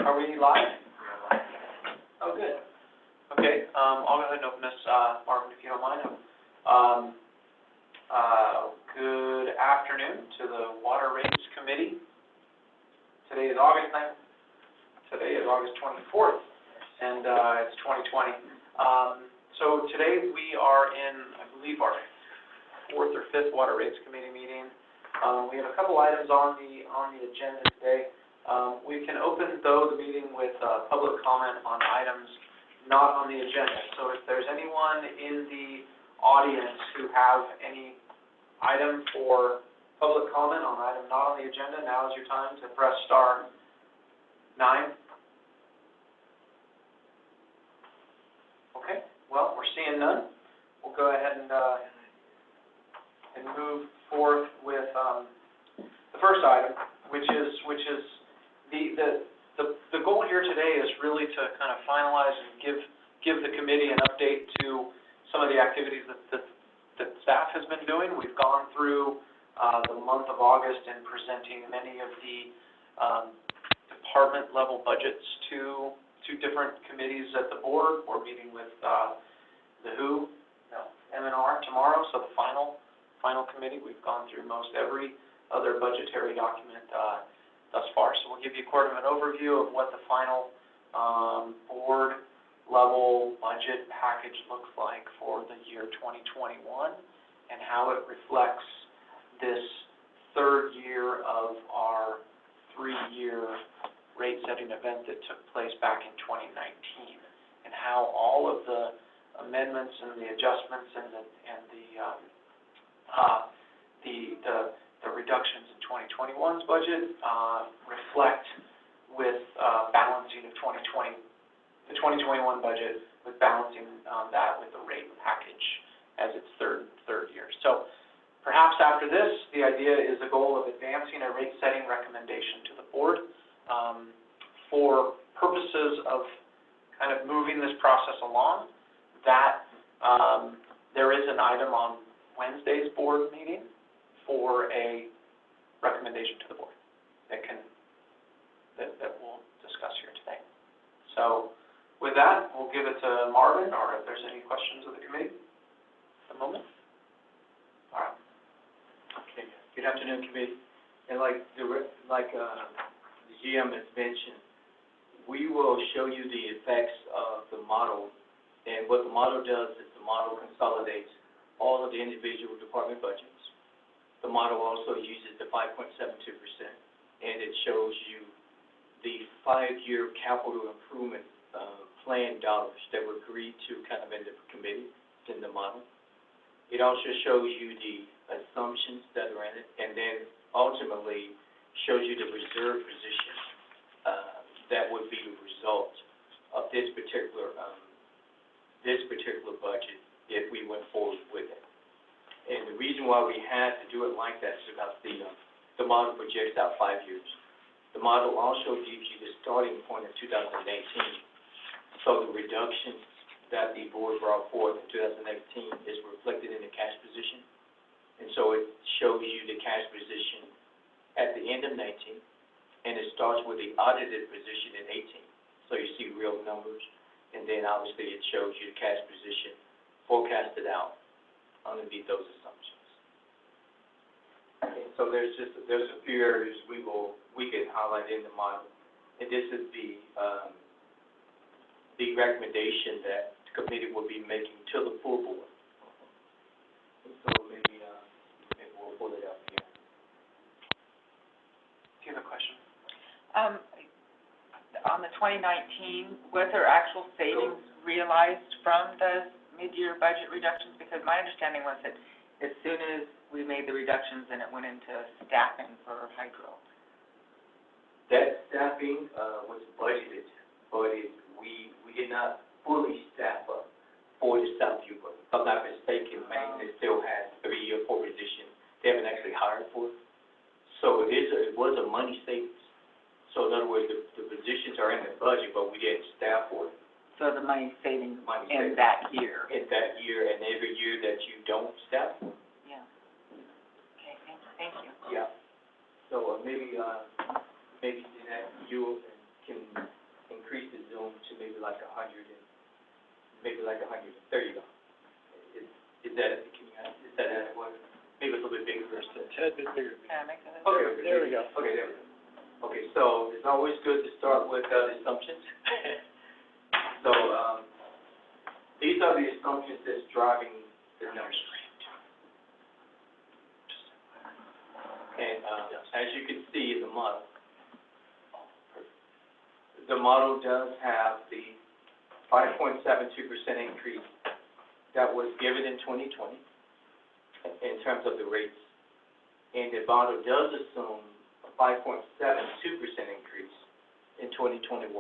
Are we live? Oh, good. Okay, I'll go ahead and open this, Marvin, if you don't mind. Good afternoon to the Water Rates Committee. Today is August 9th. Today is August 24th, and it's 2020. So today we are in, I believe, our fourth or fifth Water Rates Committee meeting. We have a couple items on the agenda today. We can open, though, the meeting with public comment on items not on the agenda. So if there's anyone in the audience who have any item for public comment on an item not on the agenda, now is your time to press star 9. Okay, well, we're seeing none. We'll go ahead and move forth with the first item, which is the goal here today is really to kind of finalize and give the committee an update to some of the activities that staff has been doing. We've gone through the month of August and presenting many of the department level budgets to different committees at the board. We're meeting with M&R tomorrow, so the final committee. We've gone through most every other budgetary document thus far, so we'll give you an overview of what the final board level budget package looks like for the year 2021 and how it reflects this third year of our 3-year rate setting event that took place back in 2019, and how all of the amendments and the adjustments and the reductions in 2021's budget reflect with balancing of the 2021 budget with balancing that with the rate package as its third year. So perhaps after this, the idea is the goal of advancing a rate setting recommendation to the board for purposes of kind of moving this process along. That there is an item on Wednesday's board meeting for a recommendation to the board that we'll discuss here today. So with that, we'll give it to Marvin, or if there's any questions of the committee at the moment. All right. Okay. Good afternoon, committee. And like the GM has mentioned, we will show you the effects of the model. And what the model does is the model consolidates all of the individual department budgets. The model also uses the 5.72%, and it shows you the 5-year capital improvement plan dollars that were agreed to kind of in the committee, in the model. It also shows you the assumptions that are in it, and then ultimately shows you the reserve position that would be the result of this particular budget if we went forward with it. And the reason why we had to do it like that is because the model projects out 5 years. The model also gives you the starting point of 2018. So the reductions that the board brought forth in 2018 is reflected in the cash position. And so it shows you the cash position at the end of 19, and it starts with the audited position in 18. So you see real numbers, and then obviously it shows you the cash position forecasted out underneath those assumptions. Okay, so there's a few areas we can highlight in the model, and this is the recommendation that the committee will be making to the full board. So maybe we'll pull it up again. Do you have a question? On the 2019, was there actual savings realized from the mid-year budget reductions? Because my understanding was that as soon as we made the reductions, then it went into staffing for hydro. That staffing was budgeted, but we did not fully staff up for the Southview budget. If I'm not mistaken, maintenance still has 3 or 4 positions they haven't actually hired for. So it was a money savings. So in other words, the positions are in the budget, but we didn't staff for it. So the money savings in that year. In that year, and every year that you don't staff for. Yeah. Okay, thank you. Yeah. So maybe Jeanette, you can like maybe like $130. Is that, is that adequate? Maybe it's a little bit bigger first. A tad bit bigger. Yeah, make it. Okay, There we go. Okay, there we go. Okay, so it's always good to start with assumptions. So, these are the assumptions that's driving the numbers. And, as you can see in the model does have the 5.72% increase that was given in 2020 in terms of the rates. And the model does assume a 5.72% increase in 2021.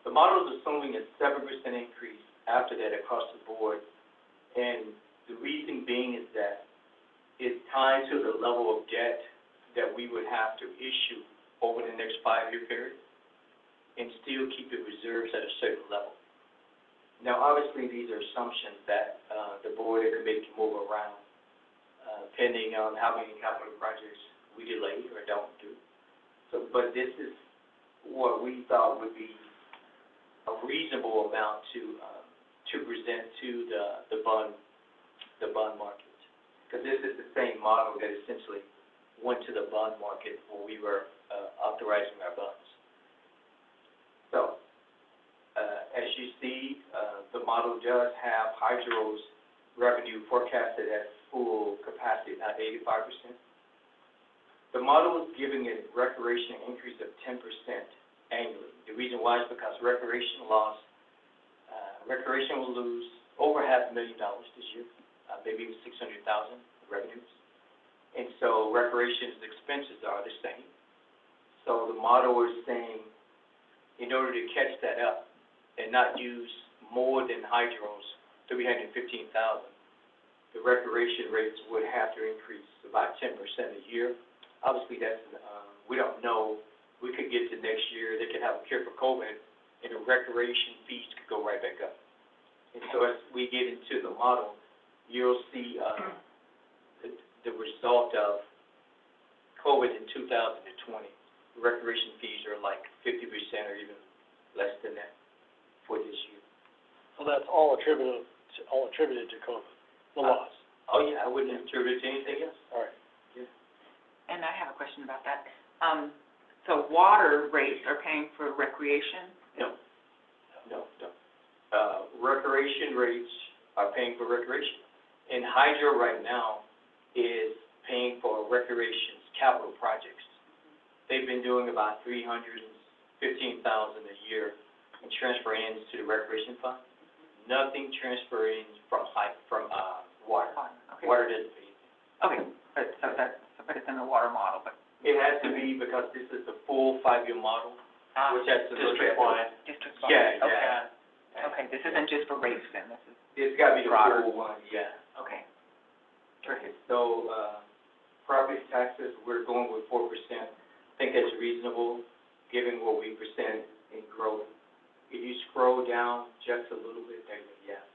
The model is assuming a 7% increase after that across the board, and the reason being is that it's tied to the level of debt that we would have to issue over the next 5-year period and still keep the reserves at a certain level. Now, obviously, these are assumptions that the board and committee can move around depending on how many capital projects we delay or don't do. So, but this is what we thought would be a reasonable amount to present to the bond market, because this is the same model that essentially went to the bond market when we were authorizing our bonds. So, as you see, the model does have hydro's revenue forecasted at full capacity, not 85%. The model is giving a recreation increase of 10% annually. The reason why is because recreation will lose over $500,000 this year, maybe even $600,000 revenues. And so recreation's expenses are the same. So the model is saying, in order to catch that up and not use more than hydro's $315,000, the recreation rates would have to increase about 10% a year. Obviously, that's we don't know. We could get to next year, they could have a cure for COVID, and the recreation fees could go right back up. And so as we get into the model, you'll see the result of COVID in 2020. The recreation fees are like 50% or even less than that for this year. So that's all attributed to COVID, the loss. Oh, yeah, I wouldn't attribute it to anything else. All right. And I have a question about that. So water rates are paying for recreation? No. Recreation rates are paying for recreation. And hydro right now is paying for recreation's capital projects. They've been doing about $315,000 a year in transfer ins to the recreation fund. Nothing transferring from water. Okay. Water doesn't pay anything. Okay, but it's in the water model, but. It has to be because this is the full 5-year model, which has to look at. District-wide. Yeah. Okay, this isn't just for rates then, this is. It's got to be the Broader. full one, yeah. Okay. Okay, so, property taxes, we're going with 4%. I think that's reasonable, given what we present in growth. If you scroll down just a little bit, there you go, yeah.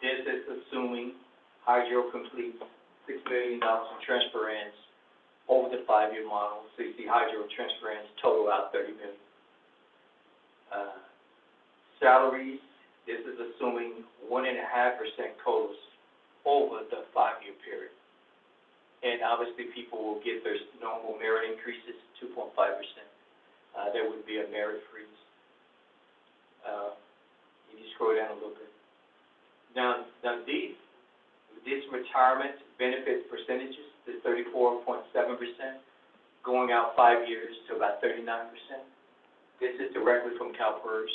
This is assuming hydro completes $6 million in transfer ins over the 5-year model. So you see hydro transfer ins total out $30 million. Salaries, this is assuming 1.5% COLAs over the 5-year period. And obviously people will get their normal merit increases, 2.5%. There would be a merit freeze. You scroll down a little bit. Now this retirement benefit percentages, the 34.7%, going out 5 years to about 39%. This is directly from CalPERS.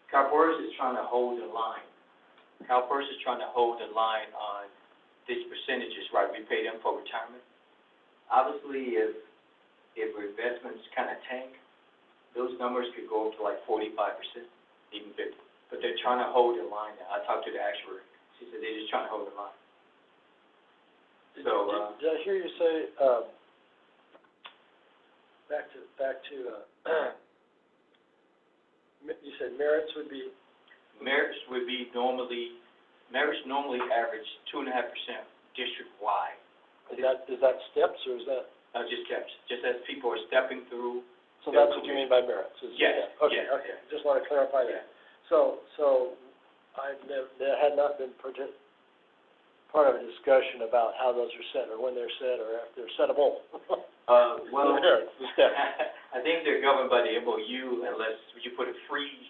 CalPERS is trying to hold the line. CalPERS is trying to hold the line on these percentages, right? We pay them for retirement. Obviously, if investments kind of tank, those numbers could go up to like 45%, even 50%. But they're trying to hold the line now. I talked to the actuary. She said they're just trying to hold the line. So, did I hear you say, back to you said merits would be? Merits normally average 2.5% district-wide. Is that steps or is that? Just steps. Just as people are stepping through So that's what you mean by merits? Yes, Okay, yes. okay, just want to clarify that. So there had not been part of a discussion about how those are set, or when they're set, or if they're settable. Well, The steps. I think they're governed by the MOU unless you put a freeze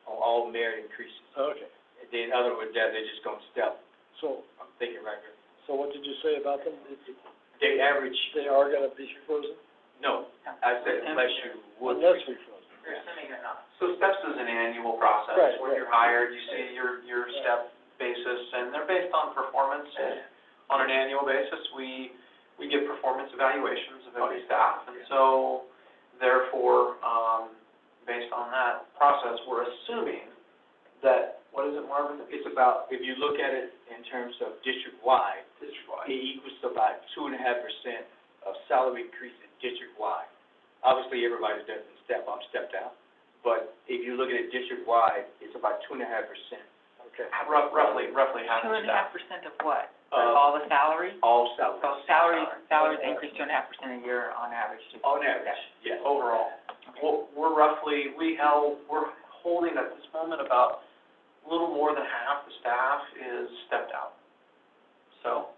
on all merit increases. Okay, And then, in other words, they're just going to step. so, I'm thinking right here. so what did you say about them? They average, They are going to be frozen? no, I said unless you would. Unless we frozen. We're assuming they're not. So steps is an annual process. Right, When you're hired, you see your step basis, and they're based on performance. On an annual basis, we give performance evaluations of every staff, and so therefore, based on that process, we're assuming that, what is it, Marvin? It's about, if you look at it in terms of district-wide, District-wide. it equals to about 2.5% of salary increases district-wide. Obviously, everybody doesn't step up, step down, but if you look at it district-wide, it's about 2.5%. Okay. Roughly half the staff. 2.5% of what? Of All the salary? all salaries. So salaries increase 2.5% a year on average. On average, yes. Overall. We're holding at this moment about a little more than half the staff is stepped out. So,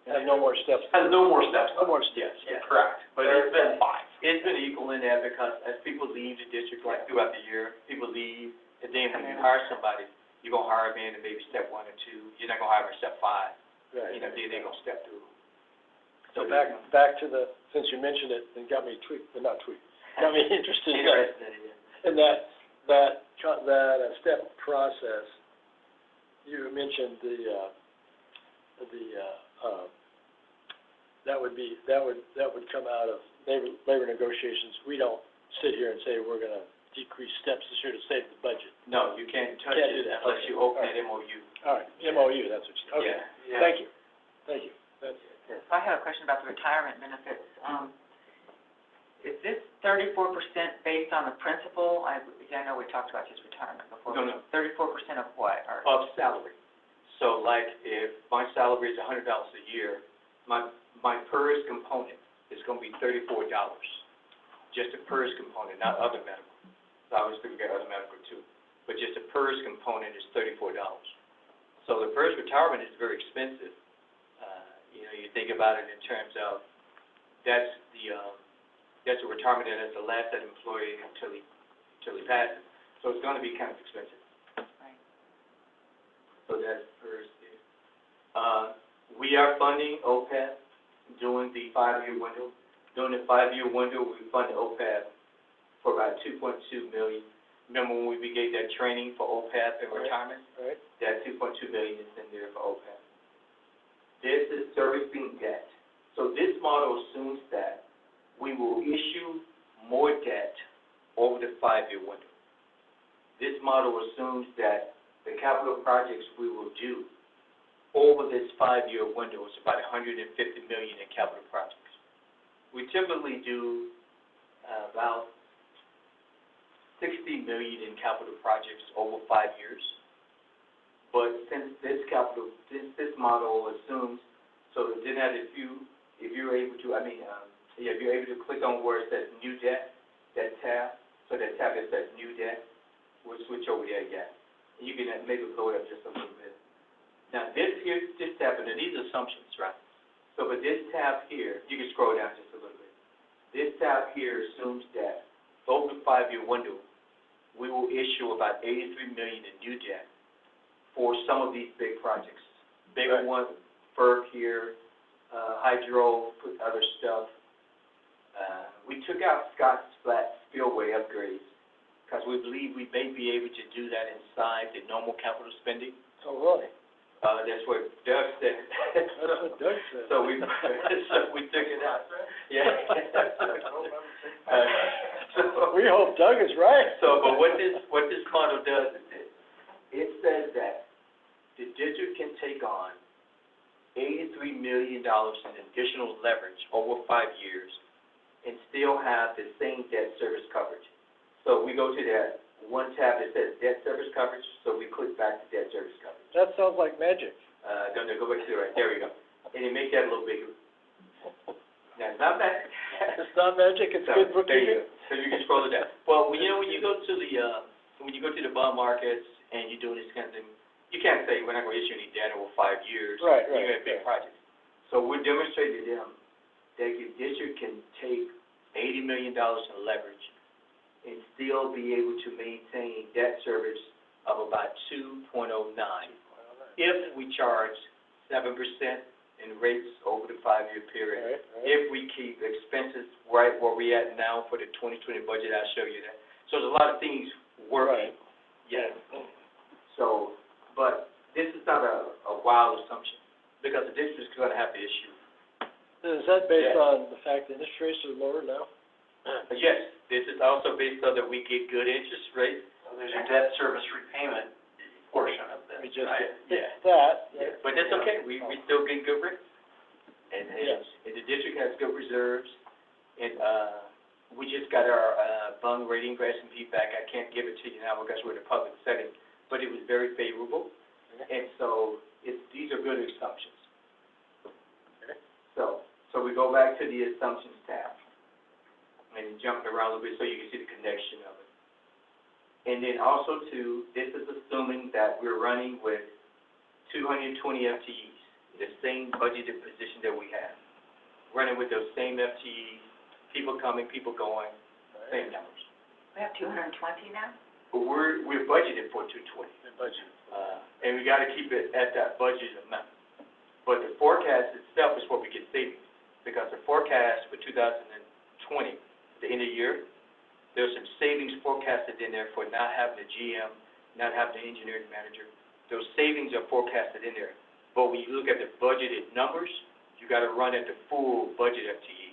And no more steps. has no more steps. No more steps. Yes, yes. Correct, but it's been 5. It's been equal in that because as people leave the district, like throughout the year, people leave, and then when you hire somebody, you're gonna hire them in at maybe step 1 or 2, you're not gonna hire them at step 5, Right. you know, they're gonna step through. So back to the, since you mentioned it, and got me got me interested in that step process. You mentioned that would come out of labor negotiations. We don't sit here and say we're gonna decrease steps this year to save the budget. No, you can't touch Can't do it that. unless you open that MOU. All right, MOU, that's what you, okay. Yeah. Thank you. That's So I have a question about the retirement benefits. Is this 34% based on the principal? I know we talked about just retirement before. No. 34% of what? Or Of salary. So like if my salary is $100 a year, my PERS component is gonna be $34. Just a PERS component, not other medical. So obviously we got other medical too. But just a PERS component is $34. So the PERS retirement is very expensive. You know, you think about it in terms of, that's a retirement that is the last that employee until he passes. So it's gonna be kind of expensive. Right. So that's PERS there. We are funding OPEB during the 5-year window. During the 5-year window, we funded OPEB for about $2.2 million. Remember when we gave that training for OPEB and retirement? right. That $2.2 million is in there for OPEB. This is servicing debt. So this model assumes that we will issue more debt over the 5-year window. This model assumes that the capital projects we will do over this 5-year window is about $150 million in capital projects. We typically do about $60 million in capital projects over 5 years. But since this model assumes, so then if you're able to, if you're able to click on where it says new debt, that tab, so that tab that says new debt, we'll switch over there again. And you can maybe blow it up just a little bit. Now this tab, and these are assumptions, right? So but this tab here, you can scroll down just a little bit. This tab here assumes that over the 5-year window, we will issue about $83 million in new debt for some of these big projects. Bigger ones, FERC here, hydro, put other stuff. We took out Scott's Flat Spillway upgrades because we believe we may be able to do that inside the normal capital spending. Oh, really? That's what Doug said. That's what Doug said. So we took it out. Yeah. We hope Doug is right. So, but what this model does is this. It says that the district can take on $83 million in additional leverage over 5 years and still have the same debt service coverage. So we go to that one tab that says debt service coverage, so we click back to debt service coverage. That sounds like magic. No, go back to the right, there we go. And you make that a little bigger. Now, it's not magic. It's not magic, it's good bookkeeping. So So you can scroll it down. Well, when you go to the bond markets and you're doing this kind of thing, you can't say, we're not gonna issue any debt over 5 years. Right, You right, have big projects. So we're demonstrating to them that your district can take $80 million in leverage and still be able to maintain debt service of about 2.09 if we charge 7% in rates over the 5-year period. Right, right. If we keep expenses right where we at now for the 2020 budget, I'll show you that. So there's a lot of things working. Right. Yes. So, but this is not a wild assumption, because the district's gonna have to issue. Is that based Yeah. on the fact that interest rates are lower now? Yes, this is also based on that we get good interest rates. So there's your debt service repayment portion of We this, just right? hit that. Yeah, but that's okay, we still get good rates. And Yes. the district has good reserves, and, we just got our, bond rating for S&P back. I can't give it to you now because we're in a public setting, but it was very favorable. And so, these are good assumptions. Okay. So we go back to the assumptions tab, and jump around a little bit so you can see the connection of it. And then also too, this is assuming that we're running with 220 FTEs, the same budgeted position that we have. Running with those same FTEs, people coming, people going, same numbers. We have 220 now? But we're budgeted for 220. The budget. And we gotta keep it at that budget amount. But the forecast itself is what we get savings, because the forecast for 2020, the end of the year, there's some savings forecasted in there for not having a GM, not having an engineering manager. Those savings are forecasted in there. But when you look at the budgeted numbers, you gotta run at the full budget FTE.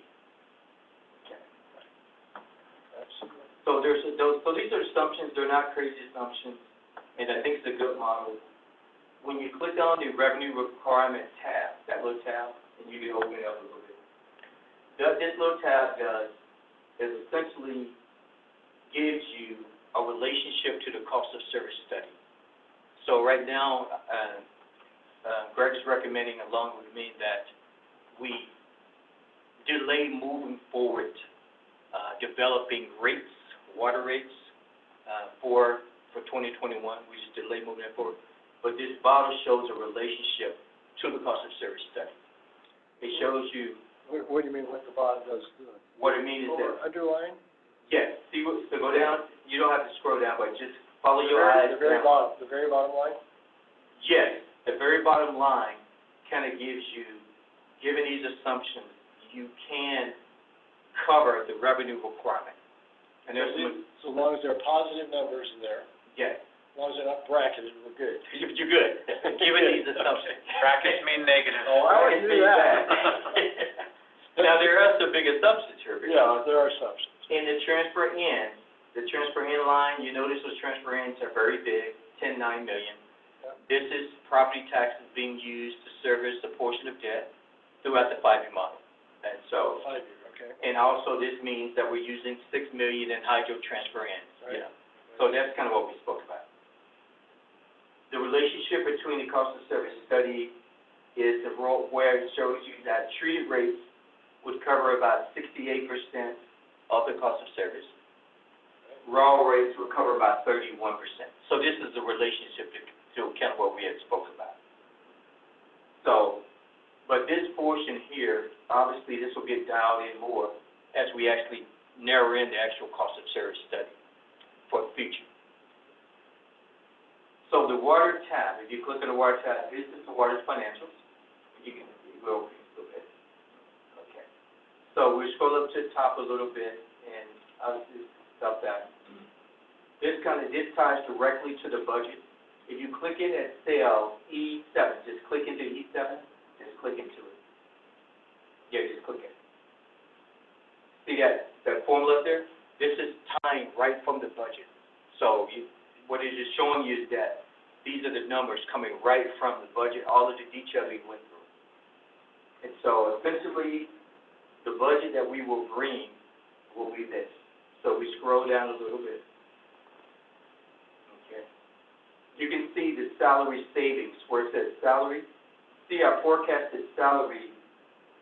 So so these are assumptions, they're not crazy assumptions, and I think it's a good model. When you click on the revenue requirement tab, that little tab, and you can open it up a little bit. What this little tab does is essentially gives you a relationship to the cost of service study. So right now, Greg is recommending along with me that we delay moving forward, developing rates, water rates, for 2021, we just delay moving it forward. But this bottle shows a relationship to the cost of service study. It shows you, What do you mean what the bottom does? what it means is that, Underline? yes, see, so go down, you don't have to scroll down, but just follow your eyes The very down. bottom, the very bottom line? Yes, the very bottom line kind of gives you, given these assumptions, you can cover the revenue requirement. And there's some, So long as there are positive numbers in there, yes, as long as they're not bracketed, we're good. you're good, given these assumptions. Brackets mean negative. Oh, I would do that. Now, there are some big assumptions here, Yeah, because there are assumptions. in the transfer in line, you notice those transfer ins are very big, 10.9 million. Yeah. This is property taxes being used to service a portion of debt throughout the 5-year model. And so, 5-year, okay. and also this means that we're using 6 million in hydro transfer ins, Right. So that's kind of what we spoke about. The relationship between the cost of service study is the role where it shows you that treated rates would cover about 68% of the cost of service. Raw rates would cover about 31%. So this is the relationship to kind of what we had spoke about. So, but this portion here, obviously this will get dialed in more as we actually narrow in the actual cost of service study for the future. So the water tab, if you click on the water tab, this is the water's financials. You will open it a little bit. Okay. So we scroll up to the top a little bit, and obviously stuff that. This ties directly to the budget. If you click in at cell E7, just click into E7, just click into it. Yeah, just click it. See that formula up there? This is tying right from the budget. So what it is showing you is that these are the numbers coming right from the budget, all of the detail we went through. And so essentially, the budget that we will bring will be this. So we scroll down a little bit. Okay. You can see the salary savings where it says salary. See our forecasted salary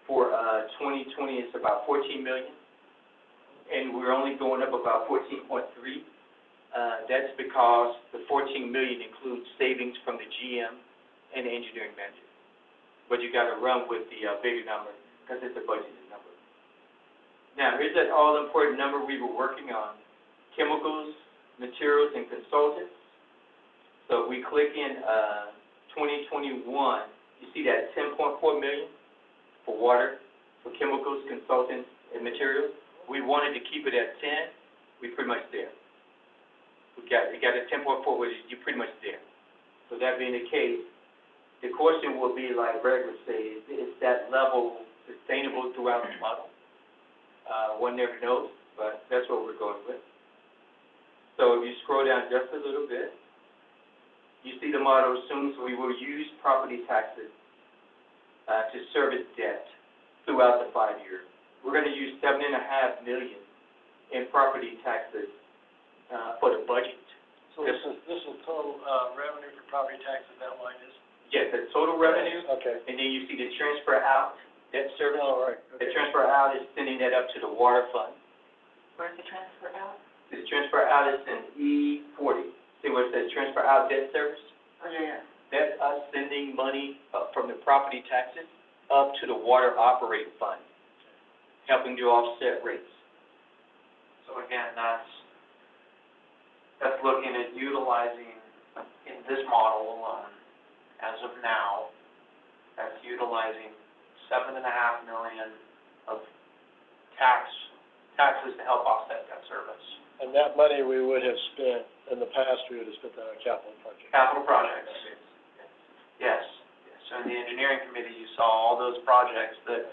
for 2020 is about $14 million. and we're only going up about 14.3. That's because the 14 million includes savings from the GM and the engineering manager. But you gotta run with the bigger number, because it's a budgeted number. Now, here's that all-important number we were working on, chemicals, materials, and consultants. So if we click in 2021, you see that 10.4 million for water, for chemicals, consultants, and materials. We wanted to keep it at 10, we're pretty much there. We got a 10.4, which you're pretty much there. So that being the case, the question will be, like Greg would say, is that level sustainable throughout the model? One never knows, but that's what we're going with. So if you scroll down just a little bit, you see the model assumes we will use property taxes to service debt throughout the 5 years. We're going to use $7.5 million in property taxes for the budget. So this is total, revenue for property taxes, that line is? Yes, the total revenue, Okay. and then you see the transfer out, debt service. Oh, right. The transfer out is sending that up to the water fund. Where's the transfer out? The transfer out is in E40. See where it says transfer out debt service? Oh, yeah. That's us sending money from the property taxes up to the water operating fund, helping to offset rates. So again, that's looking at utilizing, in this model alone, as of now, that's utilizing $7.5 million of taxes to help offset that service. And that money we would have spent, in the past, we would have spent that on capital projects. Capital projects. Yes. So in the engineering committee, you saw all those projects that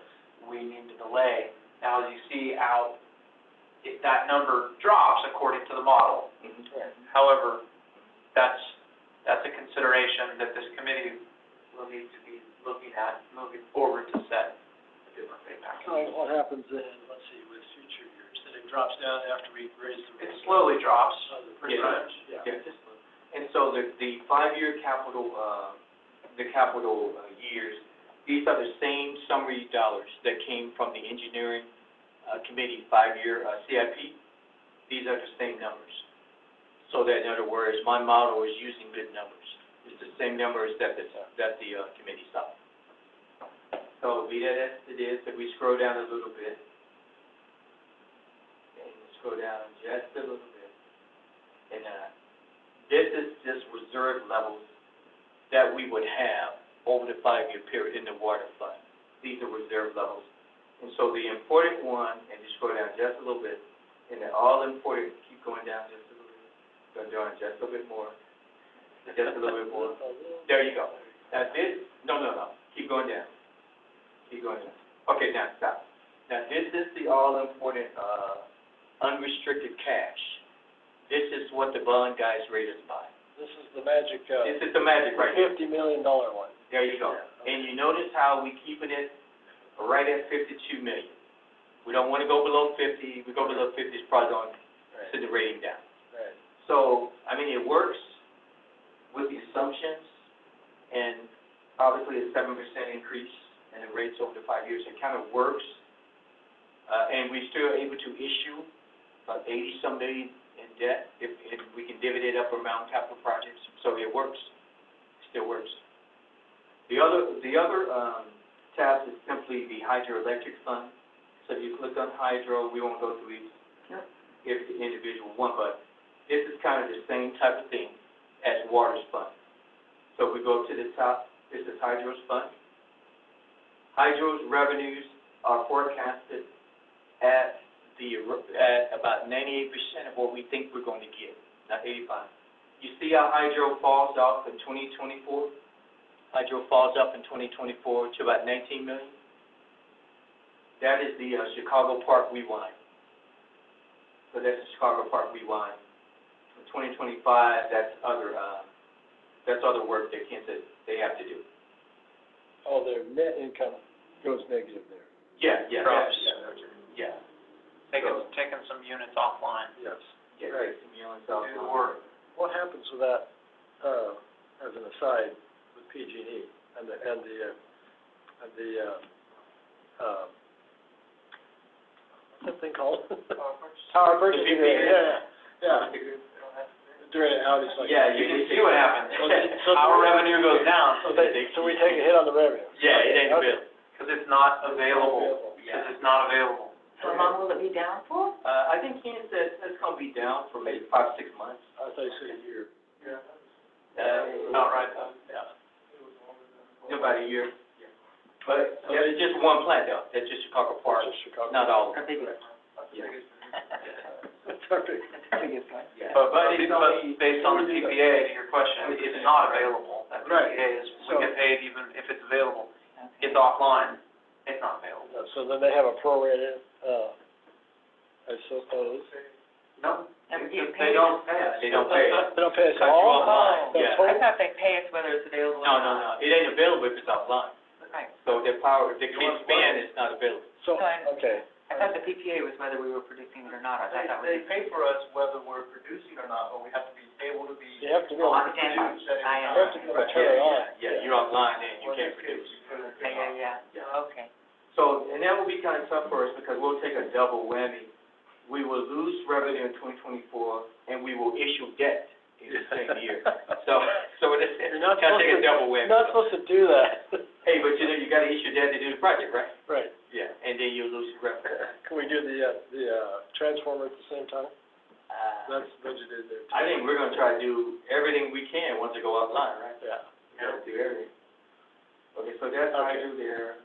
we need to delay. Now, as you see out, that number drops according to the model. However, that's a consideration that this committee will need to be looking at moving forward to set a different pay package. So what happens then, let's see, with future years, then it drops down after we raise the It rates? slowly drops. Pretty Yeah. much, yeah. Yeah. And so the 5-year capital, years, these are the same summary dollars that came from the engineering committee 5-year CIP. These are the same numbers. So that, in other words, my model is using good numbers. It's the same numbers that the committee saw. So be that as it is, if we scroll down a little bit, and scroll down just a little bit, and this is just reserve levels that we would have over the 5-year period in the water fund. These are reserve levels. And so the important one, and you scroll down just a little bit, and the all-important, keep going down just a little bit, go down just a bit more, just a little bit more. There you go. Now this, no, keep going down. Keep going down. Okay, now stop. Now this is the all-important unrestricted cash. This is what the bond guys rate us by. This is the magic, This is the magic right here. $50 million one. There you go. And you notice how we keeping it right at 52 million. We don't want to go below 50. We go below 50, it's probably going to send the rating down. Right. So, I mean, it works with the assumptions, and obviously a 7% increase in the rates over the 5 years. It kind of works, and we're still able to issue about 80-some million in debt if we can divvy it up around capital projects. So it works. It still works. The other tab is simply the hydroelectric fund. So if you click on hydro, we won't go through each individual one, but this is kind of the same type of thing as water's fund. So if we go to the top, this is hydro's fund. Hydro's revenues are forecasted at about 98% of what we think we're going to get, not 85. You see how hydro falls off in 2024? Hydro falls up in 2024 to about 19 million. That is the Chicago Park rewind. So that's the Chicago Park rewind. In 2025, that's other work that Kansas they have to do. Oh, their net income goes negative there. Yeah. Drops. Yeah. Taking some units offline. Yes. Yeah. Right. Do the work. What happens with that, as an aside, with PG&E and something called? Power purchase The PPA. agreement, yeah. During an outage like Yeah, that. You can see what happens. So- Our revenue goes down, So we take a hit on the revenue? Yeah, it ain't a Okay. bill. because it's not available, Yeah. because it's not available. How long will it be down for? I think Ken said it's gonna be down for maybe 5, 6 months. I thought you said a year. Not right, though. Yeah. About a year. But, yeah, it's just one plant though, that's just Chicago Park, Just Chicago. not all of Our it. biggest, Yeah. That's perfect. our biggest one. Yeah. But it's only- based on the PPA, to your question, it's not available. That Right. PPA is, we So- get paid even if it's available. It's offline, it's not available. So then they have a prorated, I suppose. No, And we because get they paid. don't pay us. They don't pay us. They don't pay us Cut you all? offline, The yeah. total? I thought they pay us whether it's available or No, not. no, no, it ain't available if it's offline. Right. So the power, if they can't spend, it's not available. So, No, I understand. okay. I thought the PPA was whether we were producing it or not. I thought that was. They pay for us whether we're producing or not, but we have to be able to be. You have to be able On to standby. produce. I You have to be able to turn it on. Yeah, you're offline, then you can't produce. Yeah. Yeah. Okay. So, and that will be kind of tough for us because we'll take a double whammy. We will lose revenue in 2024, and we will issue debt in the same year. So it's You're not kind of supposed take a to, double you're whammy. not supposed to do that. Hey, but you know, you gotta issue debt to do the project, right? Right. Yeah. And then you lose revenue. Can we do the transformer at the same time? That's budgeted there too. I think we're gonna try to do everything we can once they go offline, right? Yeah. Yeah, do everything. Okay, so that's Okay. hydro there.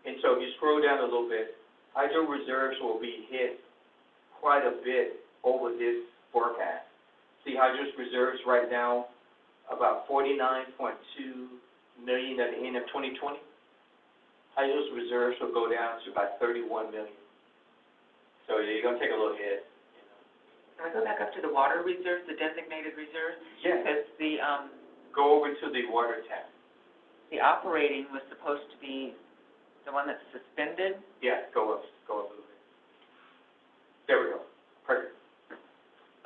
And so if you scroll down a little bit, hydro reserves will be hit quite a bit over this forecast. See, hydro's reserves right now, about 49.2 million at the end of 2020. Hydro's reserves will go down to about 31 million. So you're gonna take a little hit, you know. Can I go back up to the water reserves, the designated reserves? Yeah. Because Go over to the water tab. the operating was supposed to be the one that's suspended. Yeah, go up a little bit. There we go. Perfect.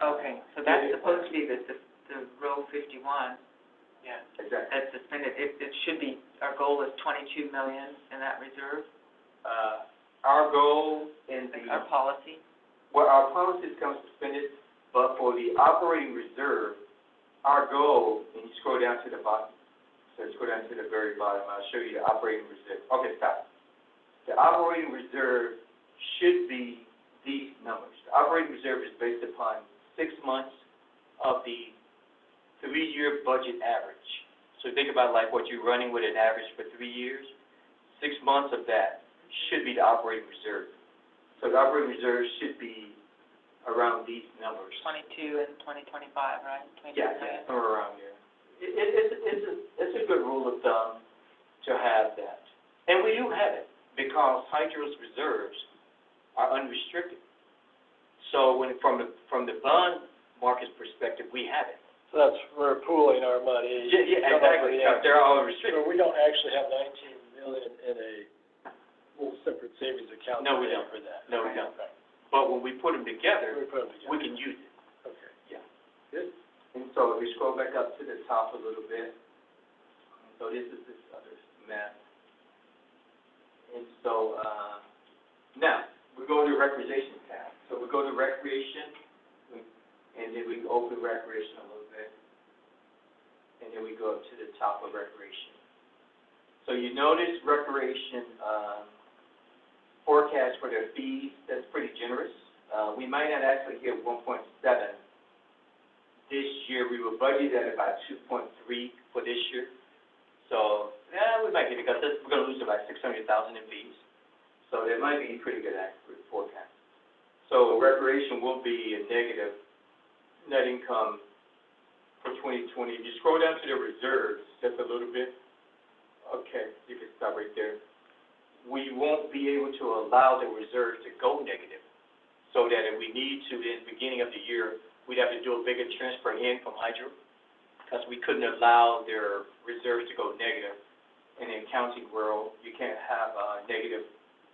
Okay, so that's supposed to be the row 51 Yeah. Exactly. that's suspended. It should be, our goal is 22 million in that reserve, Our goal in like the, our policy. well, our policies come suspended, but for the operating reserve, our goal, and you scroll down to the bottom, so scroll down to the very bottom, I'll show you the operating reserve. Okay, stop. The operating reserve should be these numbers. The operating reserve is based upon 6 months of the 3-year budget average. So think about like what you're running with an average for 3 years. 6 months of that should be the operating reserve. So the operating reserve should be around these numbers. 22 and 2025, right? 22 Yeah, million. somewhere around there. It's a good rule of thumb to have that. And we do have it because hydro's reserves are unrestricted. So from the bond market's perspective, we have it. So that's, we're pooling our money. Yeah, exactly. They're all restricted. So we don't actually have 19 million in a little separate savings account. No, we today don't. For that. No, we don't. Okay. But when we put them together, We put them together. we can use it. Okay. Yeah. Good. And so if we scroll back up to the top a little bit, so this is this other map. And so, now, we go to recreation tab. So we go to recreation, and then we open recreation a little bit. And then we go up to the top of recreation. So you notice recreation, forecast for their fees, that's pretty generous. We might not actually hit 1.7. This year, we were budgeted at about 2.3 for this year. So, yeah, we might get it, because we're gonna lose about 600,000 in fees. So that might be a pretty good accurate forecast. So recreation will be a negative net income for 2020. If you scroll down to the reserves just a little bit, okay, you can stop right there. We won't be able to allow the reserves to go negative, so that if we need to, in the beginning of the year, we'd have to do a bigger transfer in from hydro, because we couldn't allow their reserves to go negative. In the accounting world, you can't have a negative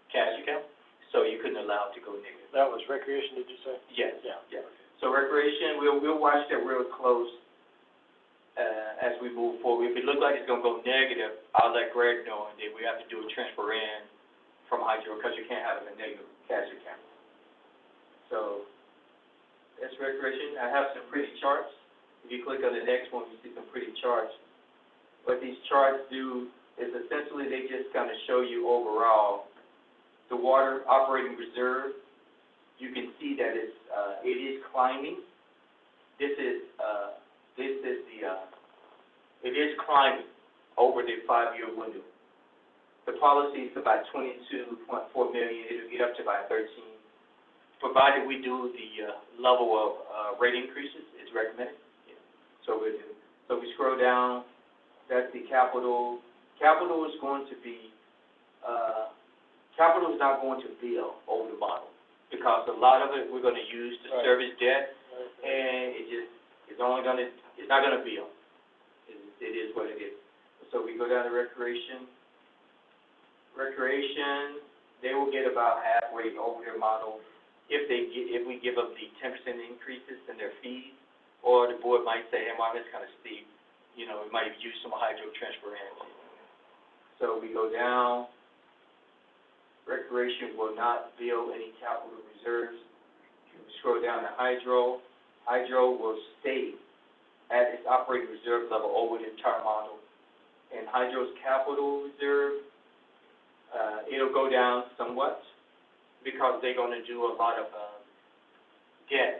cash account, so you couldn't allow it to go negative. That was recreation, did you say? Yes. Yeah. Yeah. So recreation, we'll watch that real close, as we move forward. If it looks like it's gonna go negative, I'll let Greg know, and then we have to do a transfer in from hydro, because you can't have a negative cash account. So, that's recreation. I have some pretty charts. If you click on the next one, you see some pretty charts. What these charts do is essentially they just kind of show you overall the water operating reserve. You can see that it is climbing. It is climbing over the 5-year window. The policy is about 22.4 million. It'll get up to about 13, provided we do the level of rate increases is recommended. Yeah. So we do. So we scroll down. That's the capital. Capital is going to be capital is not going to bill over the model because a lot of it we're going to use to service debt, and it's not going to bill. It is what it is. So we go down to recreation. Recreation, they will get about halfway over their model if we give them the 10% increases in their fees, or the board might say, hey, well, that's kind of steep. You know, we might use some hydro transparency. So we go down. Recreation will not bill any capital reserves. We scroll down to hydro. Hydro will stay at its operating reserve level over the entire model. And hydro's capital reserve, it'll go down somewhat because they're going to do a lot of debt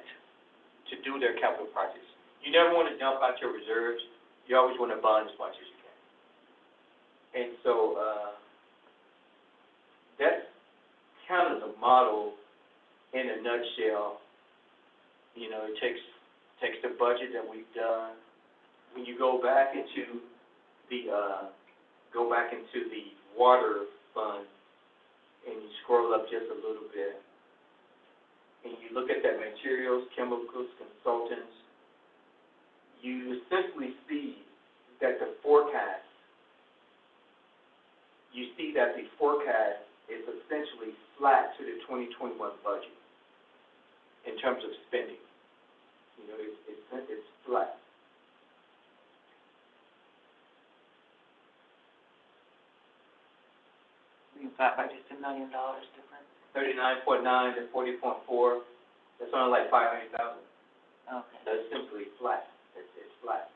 to do their capital projects. You never want to dump out your reserves. You always want to bond as much as you can. And so that's kind of the model in a nutshell. You know, it takes the budget that we've done. When you go back into the water fund and you scroll up just a little bit and you look at that materials, chemicals, consultants, you essentially see that the forecast is essentially flat to the 2021 budget in terms of spending. You know, it's flat. We got by just $1 million difference. 39.9 to 40.4. That's only like 500,000. Okay. So it's simply flat. It's flat.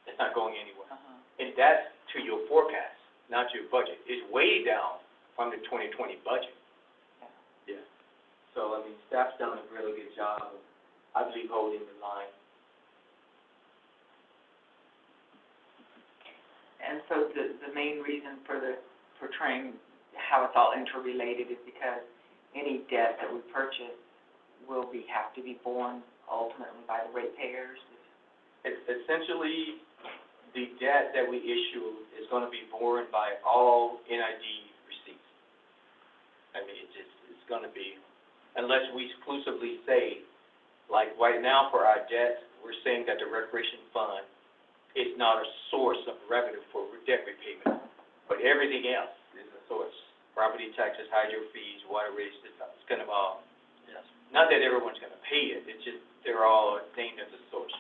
It's not going anywhere. Uh-huh. And that's to your forecast, not your budget. It's way down from the 2020 budget. Yeah. So, I mean, staff's done a really good job of, I believe, holding the line. And so the main reason for portraying how it's all interrelated is because any debt that we purchase will have to be borne ultimately by the ratepayers. It's essentially the debt that we issue is going to be borne by all NID receipts. I mean, it's going to be, unless we exclusively say, like right now for our debt, we're saying that the recreation fund is not a source of revenue for debt repayment, but everything else is a source. Property taxes, hydro fees, water rates, it's kind of all. Yes. Not that everyone's going to pay it, it's just they're all named as a source.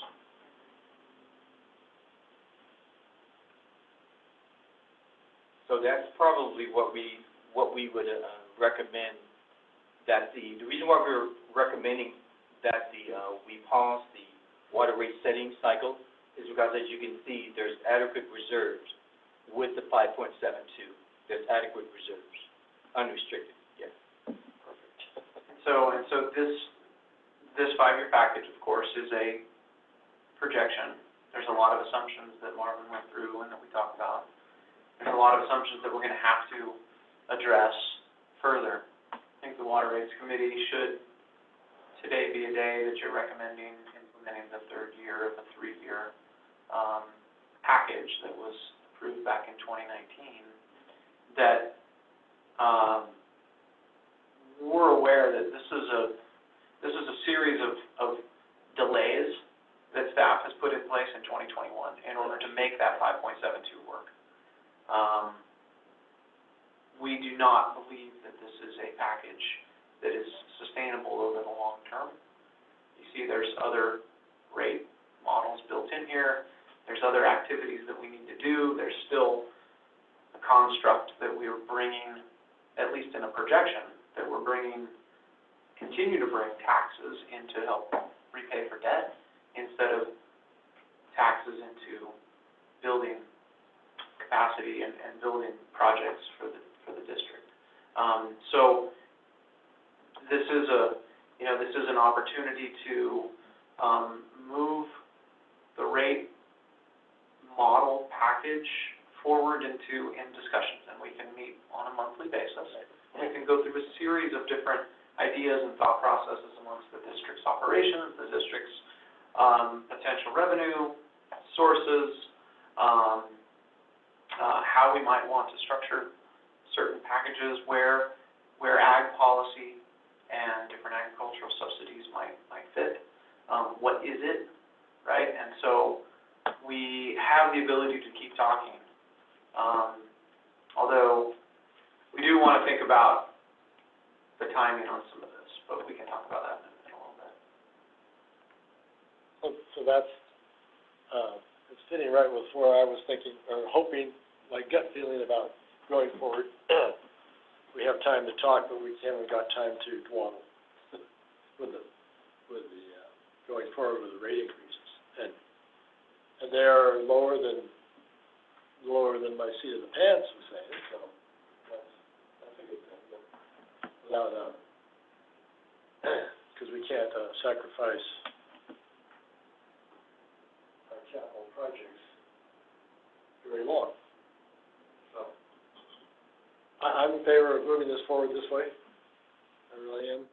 So that's probably what we would recommend. That the reason why we're recommending that we pause the water rate setting cycle is because, as you can see, there's adequate reserves with the 5.72. There's adequate reserves, unrestricted. Yeah. Perfect. And so this 5-year package, of course, is a projection. There's a lot of assumptions that Marvin went through and that we talked about. There's a lot of assumptions that we're going to have to address further. I think the Water Rates Committee should today be a day that you're recommending implementing the 3rd year of a 3-year package that was approved back in 2019. That we're aware that this is a series of delays that staff has put in place in 2021 in order to make that 5.72 work. We do not believe that this is a package that is sustainable over the long term. You see there's other rate models built in here. There's other activities that we need to do. There's still a construct that we are bringing, at least in a projection, that we're bringing continue to bring taxes in to help repay for debt instead of taxes into building capacity and building projects for the district. So this is an opportunity to move the rate model package forward in discussions, and we can meet on a monthly basis. We can go through a series of different ideas and thought processes amongst the district's operations, the district's potential revenue sources, how we might want to structure certain packages, where ag policy and different agricultural subsidies might fit. What is it, right? And so we have the ability to keep talking. Although we do want to think about the timing on some of this, but we can talk about that in a little bit. So that's, it's fitting right with where I was thinking, or hoping, my gut feeling about going forward. We have time to talk, but we haven't got time to dawdle with the going forward with the rate increases. And they are lower than my seat of the pants was saying, so that's a good thing. But without, because we can't sacrifice our capital projects very long. So I'm in favor of moving this forward this way. I really am.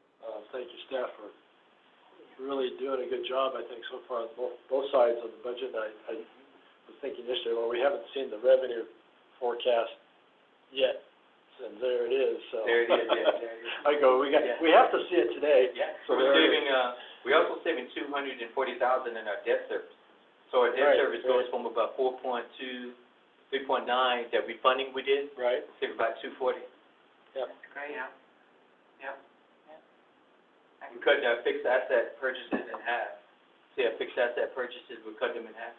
Thank you, staff, for really doing a good job, I think, so far on both sides of the budget. I was thinking yesterday, well, we haven't seen the revenue forecast yet, and there it is, so. There it is, yeah, there it is. I go, we have to see it today. Yeah, So we're there it saving, we're also saving $240,000 in our debt service. So our debt Right, service goes from about 3.9 that refunding we did, Right, save about $240. That's great. Yeah. We cut our fixed asset purchases in half. See, our fixed asset purchases, we cut them in half.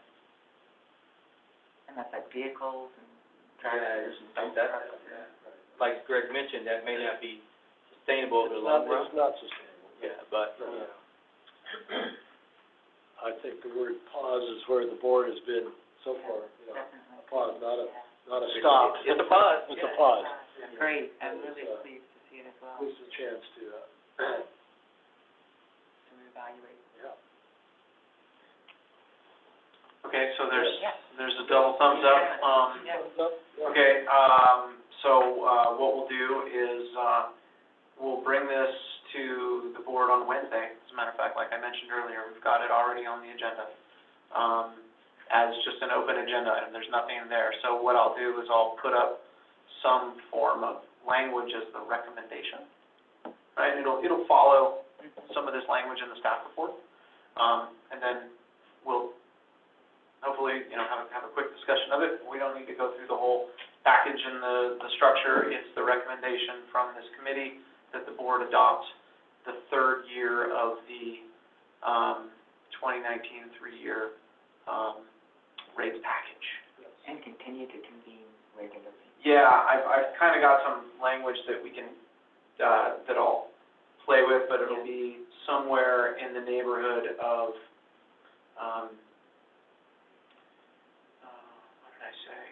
And that's like vehicles and Yeah, tractors and fixed stuff. assets, yeah. Like Greg mentioned, that may not be sustainable over the long run. it's not sustainable. Yeah, but, I think the word pause is where the board has been so far, Definitely. a pause, not a stop. It's a pause. It's a pause. Great, I'm really pleased to see it as well, At least a chance to reevaluate. yeah. Okay, so there's a Yeah. double thumbs up. Yeah. Okay, so what we'll do is we'll bring this to the board on Wednesday. As a matter of fact, like I mentioned earlier, we've got it already on the agenda as just an open agenda item. There's nothing in there. So what I'll do is I'll put up some form of language as the recommendation, right? It'll follow some of this language in the staff report, and then we'll hopefully, have a quick discussion of it. We don't need to go through the whole package and the structure. It's the recommendation from this committee that the board adopt the third year of the 2019 three-year rates package. And continue to convene regularly. Yeah, I've kind of got some language that we can, that I'll play with, but it'll be somewhere in the neighborhood of, what did I say?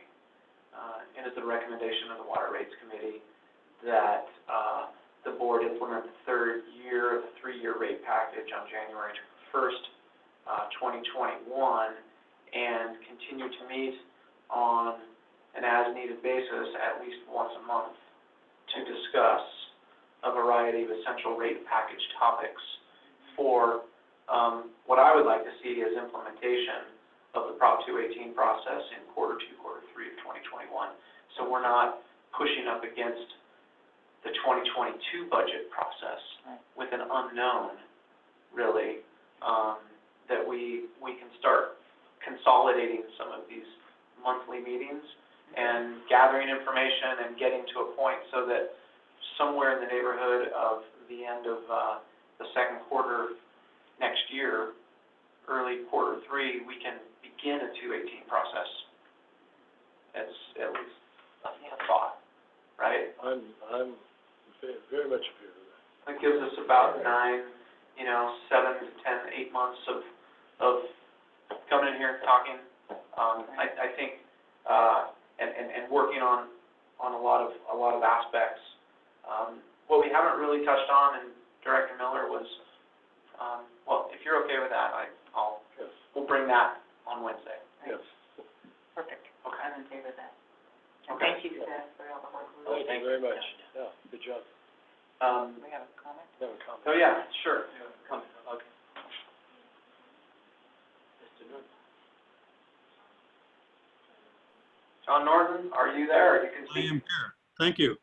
It is the recommendation of the Water Rates Committee that the board implement the third year of the three-year rate package on January 1st, 2021, and continue to meet on an as-needed basis at least once a month to discuss a variety of essential rate package topics for what I would like to see is implementation of the Prop 218 process in quarter 2, quarter 3 of 2021. So we're not pushing up against the 2022 budget process with an unknown, really, that we can start consolidating some of these monthly meetings and gathering information and getting to a point so that somewhere in the neighborhood of the end of the second quarter next year, early quarter 3, we can begin a 218 process. As at least a thought, right? I'm very much in favor of that. That gives us about 9, 7 to 10, 8 months of coming in here, talking, I think, and working on a lot of aspects. What we haven't really touched on, and Director Miller was, well, if you're okay with that, Yes. we'll bring that on Wednesday. Yes. Perfect. Okay. I'm in favor of that. And Okay. thank you, Seth, for all the work. Thank you very much. Yeah, good job. We have a comment? You have a comment? Oh, yeah, sure. Come, okay. Mr. Norton. John Norton, are you there? You can I speak. am here. Thank you.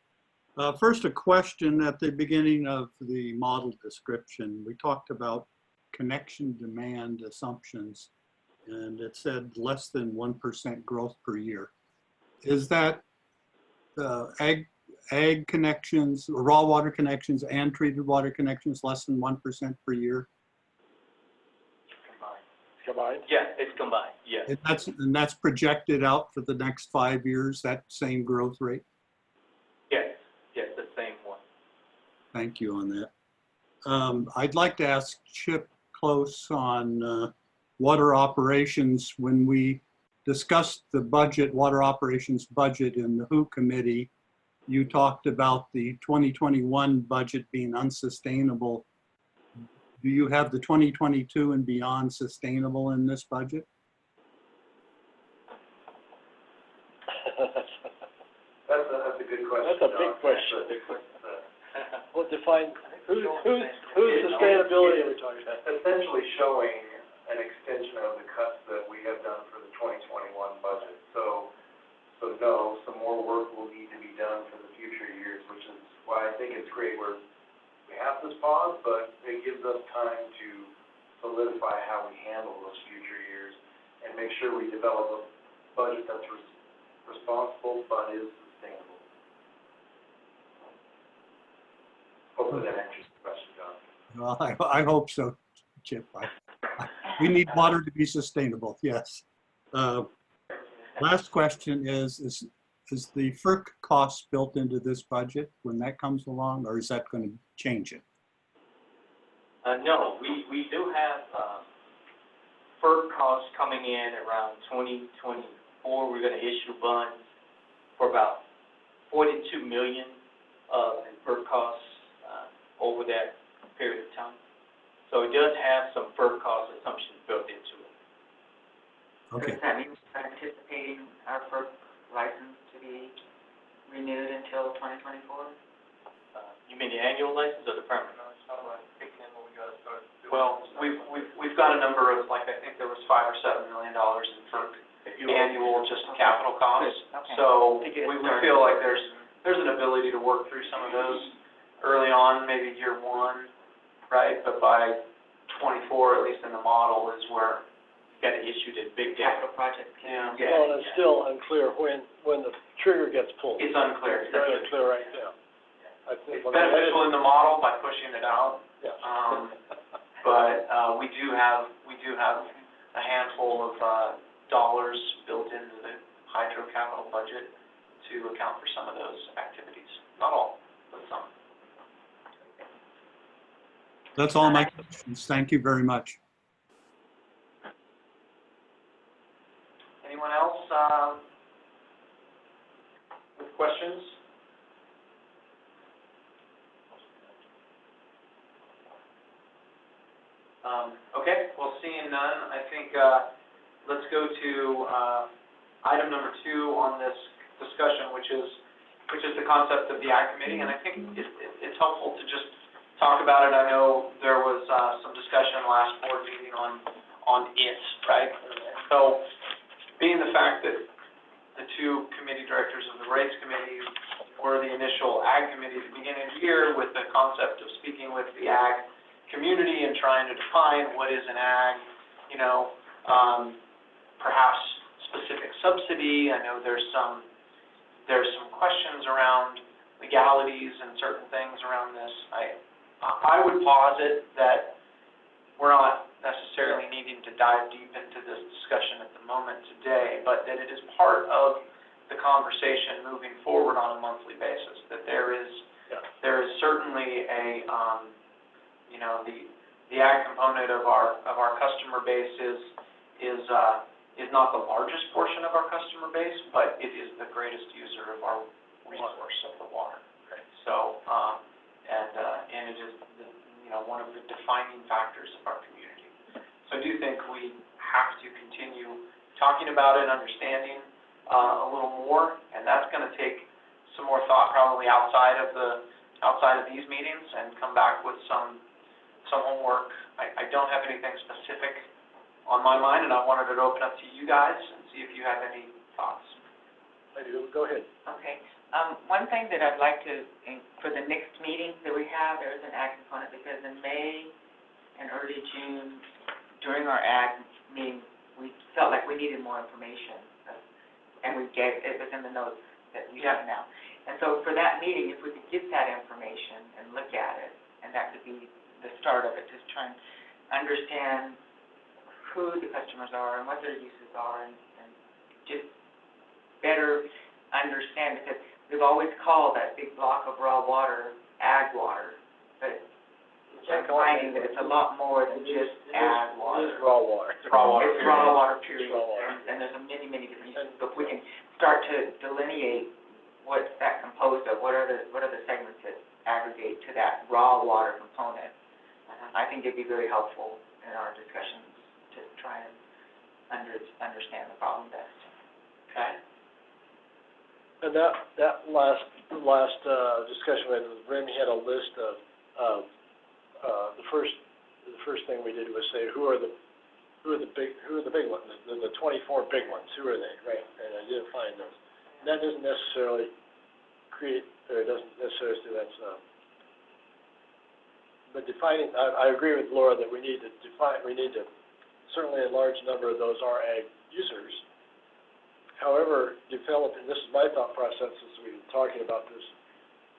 First, a question at the beginning of the model description. We talked about connection demand assumptions, and it said less than 1% growth per year. Is that ag connections, raw water connections and treated water connections less than 1% per year? Combined? Yeah, it's combined, yes. And that's projected out for the next 5 years, that same growth rate? Yes, the same one. Thank you on that. I'd like to ask Chip Close on water operations. When we discussed the budget, water operations budget in the WHO committee, you talked about the 2021 budget being unsustainable. Do you have the 2022 and beyond sustainable in this budget? That's a good question. That's a big John. question. That's a big question. Well, define, whose sustainability are we talking about? Essentially showing an extension of the cuts that we have done for the 2021 budget. So no, some more work will need to be done for the future years, which is why I think it's great we have this pause, but it gives us time to solidify how we handle those future years and make sure we develop a budget that's responsible but is sustainable. Hopefully that answers the question, John. Well, I hope so, Chip. We need water to be sustainable, yes. Last question is the FERC cost built into this budget when that comes along, or is that going to change it? No, we do have FERC costs coming in around 2024. We're going to issue bonds for about $42 million in FERC costs over that period of time. So it does have some FERC cost assumptions built into it. Okay. Does that mean we're anticipating our first license to be renewed until 2024? You mean the annual license or the permanent? Well, we've got a number of, like, I think there was $5 or $7 million in FERC annual just capital costs. Okay. So To we get it we started. feel like there's an ability to work through some of those early on, maybe year one, right? But by 24, at least in the model, is where you got to issue the big debt. Capital project. Yeah. Well, and it's still unclear when the trigger gets pulled. It's unclear. It's very unclear right now. I think It's when I read it- beneficial in the model by pushing it out. Yeah. But we do have a handful of dollars built into the hydro capital budget to account for some of those activities. Not all, but some. That's all my questions. Thank you very much. Anyone else with questions? Okay, well, seeing none, I think let's go to item number 2 on this discussion, which is the concept of the Ag Committee, and I think it's helpful to just talk about it. I know there was some discussion last board meeting on it, right? So, being the fact that the 2 committee directors of the Rates Committee were the initial Ag Committee at the beginning of the year with the concept of speaking with the Ag community and trying to define what is an ag, perhaps specific subsidy. I know there's some questions around legalities and certain things around this. I would posit that we're not necessarily needing to dive deep into this discussion at the moment today, but that it is part of the conversation moving forward on a monthly basis, that there is Yeah. There is certainly a, you know, the ag component of our customer base is not the largest portion of our customer base, but it is the greatest user of our resource of the water. Right. So, and it is, you know, one of the defining factors of our community. So I do think we have to continue talking about it, understanding a little more, and that's going to take some more thought probably outside of these meetings, and come back with some homework. I don't have anything specific on my mind, and I wanted to open up to you guys and see if you have any thoughts. I do, go ahead. Okay. One thing that I'd like to, for the next meeting that we have, there is an ag component, because in May and early June, during our ag meeting, we felt like we needed more information, and it was in the notes that you have now. And so for that meeting, if we could get that information and look at it, and that could be the start of it, just try and understand who the customers are and what their uses are, and just better understand, because we've always called that big block of raw water ag water, but I'm finding that it's a lot more than just ag water. It is raw water. It's raw water, It's raw water, period. It's raw water. And there's many, many different uses, but if we can start to delineate what's that composed of, what are the segments that aggregate to that raw water component, I think it'd be very helpful in our discussions to try and understand the problem best. Okay? And that last discussion we had with Remy had a list of the first thing we did was say who are the big ones, the 24 big ones, who are they, right? And identifying those. And that doesn't necessarily say that's but defining. I agree with Laura that we need to certainly a large number of those are ag users. However, developing, this is my thought process as we've been talking about this,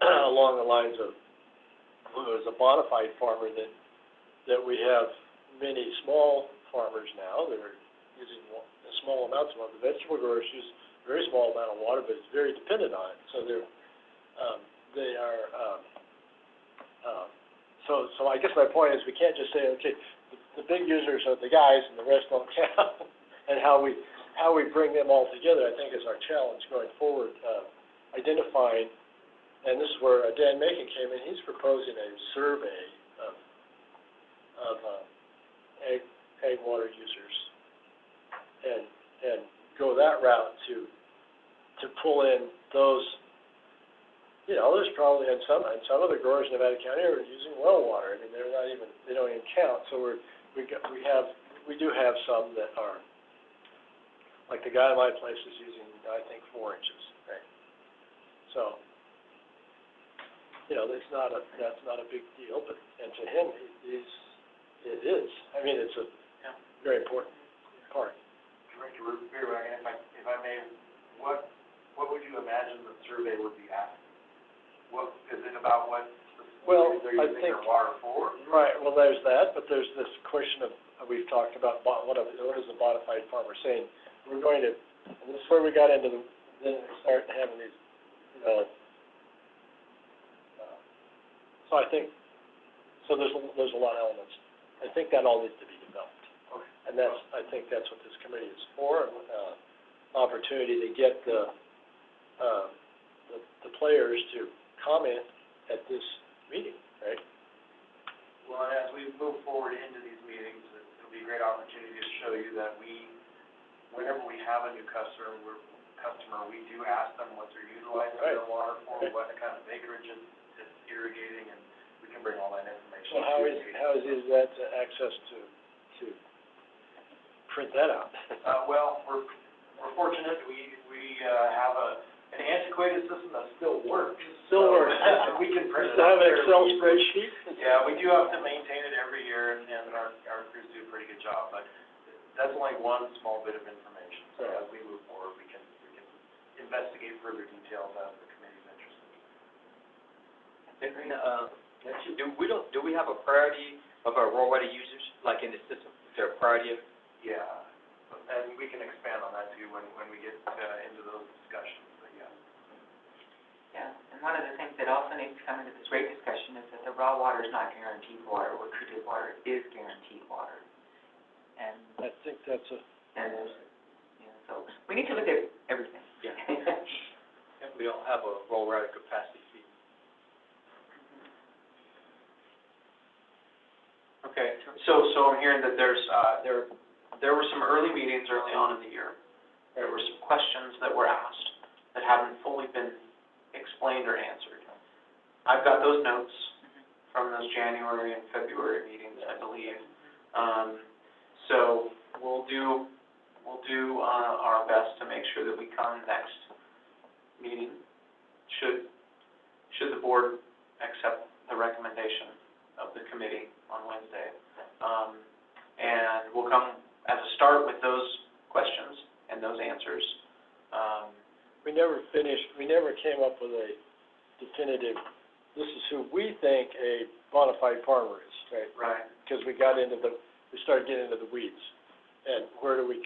along the lines of who is a bona fide farmer, that we have many small farmers now that are using small amounts of water. The vegetable growers use a very small amount of water, but it's very dependent on it. So so I guess my point is we can't just say, okay, the big users are the guys and the rest don't count, and how we bring them all together, I think, is our challenge going forward, identifying, and this is where Dan Macon came in. He's proposing a survey of ag water users, and go that route to pull in those. You know, there's probably, and some of the growers in Nevada County are using well water. I mean, they don't even count. So we do have some that are, like the guy at my place is using, I think, 4 inches, right? So, you know, that's not a big deal, but, and to him, it is. I mean, it's a very important part. Director Beerwagen, if I may, what would you imagine the survey would be asking? What, is it about what they're using their water for? Right, well, there's that, but there's this question of, we've talked about what is a bona fide farmer saying? We're going to, and this is where we got into then we start having these, so I think, there's a lot of elements. I think that all needs to be developed. Okay. And I think that's what this committee is for, opportunity to get the players to comment at this meeting, right? Well, and as we move forward into these meetings, it'll be a great opportunity to show you that whenever we have a new customer, we do ask them what they're utilizing their water for, what kind of acreage it's irrigating, and we can bring all that information. So how easy is that to access to print that out? Well, we're fortunate, we have an antiquated system that still works. We can print it out. Does it have an Excel spreadsheet? Yeah, we do have to maintain it every year, and our crews do a pretty good job, but that's only one small bit of information. So as we move forward, we can investigate further details as the committee's interested. Do we have a priority of our raw water users, like in the system? Is there a priority of? Yeah, and we can expand on that too when we get into those discussions, but yeah. Yeah, and And one of the things that also needs to come into this rate discussion is that the raw water is not guaranteed water, where treated water is guaranteed water. And, I think that's a, and there's, you know, so, we need to look at everything. Yeah. And we don't have a roll rate capacity fee. Okay, so I'm hearing that there were some early meetings early on in the year. There were some questions that were asked that haven't fully been explained or answered. I've got those notes from those January and February meetings, I believe. So we'll do our best to make sure that we come next meeting, should the board accept the recommendation of the committee on Wednesday. And we'll come as a start with those questions and those answers. we never came up with a definitive, this is who we think a bona fide farmer is, right? Right. Because we started getting into the weeds. And where do we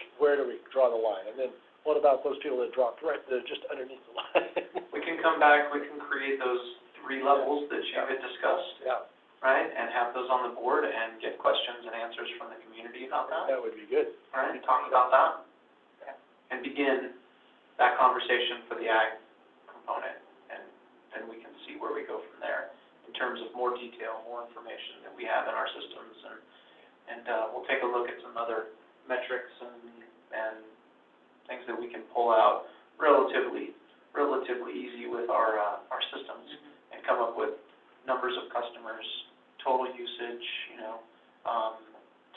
draw the line? And then what about those people that dropped right, they're just underneath the line? We can come back, we can create those 3 levels that you had discussed, Yeah, right? And have those on the board and get questions and answers from the community about that, that would be good. right? Talk about that. And begin that conversation for the ag component, and we can see where we go from there in terms of more detail, more information that we have in our systems, and we'll take a look at some other metrics and things that we can pull out relatively easy with our systems, and come up with numbers of customers, total usage,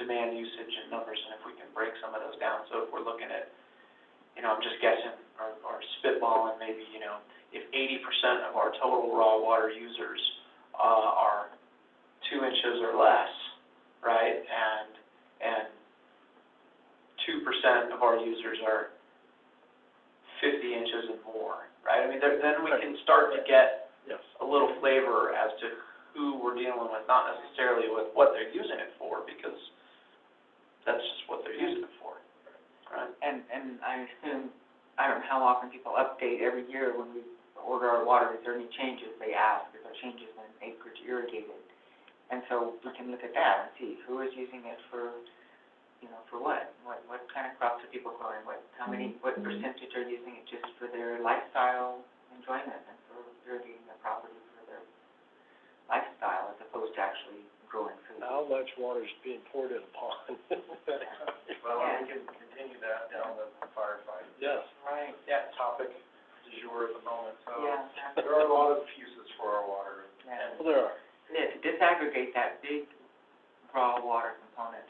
demand usage and numbers, and if we can break some of those down. So if we're looking at, I'm just guessing, or spitballing, maybe, if 80% of our total raw water users are 2 inches or less, right, and 2% of our users are 50 inches and more, right? I mean, then we can start to get Yes. a little flavor as to who we're dealing with, not necessarily with what they're using it for, because that's just what they're using it for, right? And I assume, I don't know how often people update every year when we order our water, is there any changes? They ask, is there changes in acreage irrigated? And so we can look at that and see who is using it for, for what? What kind of crops are people growing? What percentage are using it just for their lifestyle enjoyment and for irrigating their property for their lifestyle as opposed to actually growing food? How much water is being poured in a pond? Well, we can continue that down the firefight. Yes. Right. Yeah, topic du jour at the moment, so. Yeah. There are a lot of uses for our water. Yeah. Well, there are. Yeah, to disaggregate that big raw water component,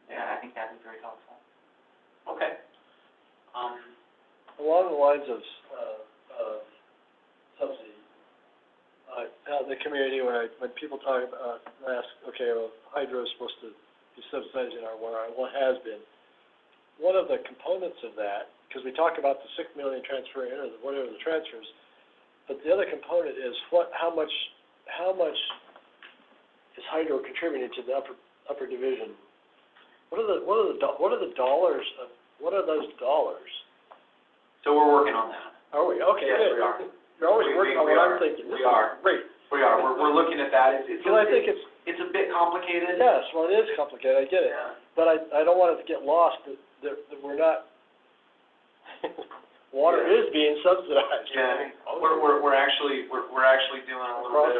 I think that'd be very helpful. Okay. Along the lines of subsidy, out in the community, when people talk about, ask, okay, well, hydro is supposed to be subsidizing our water, well, it has been. One of the components of that, because we talk about the 6 million transfer in, or whatever the transfers, but the other component is how much is hydro contributing to the upper division? What are those dollars? So we're working on that. Are we? Okay, Yes, good. we are. You're always We working on what are. I'm thinking. We are. Great. We are, we're looking at that. Because I think It's a bit complicated. yes, well, it is complicated, I get it. Yeah. But I don't want it to get lost that we're not, water Yeah. is being subsidized. Yeah, we're actually doing a little bit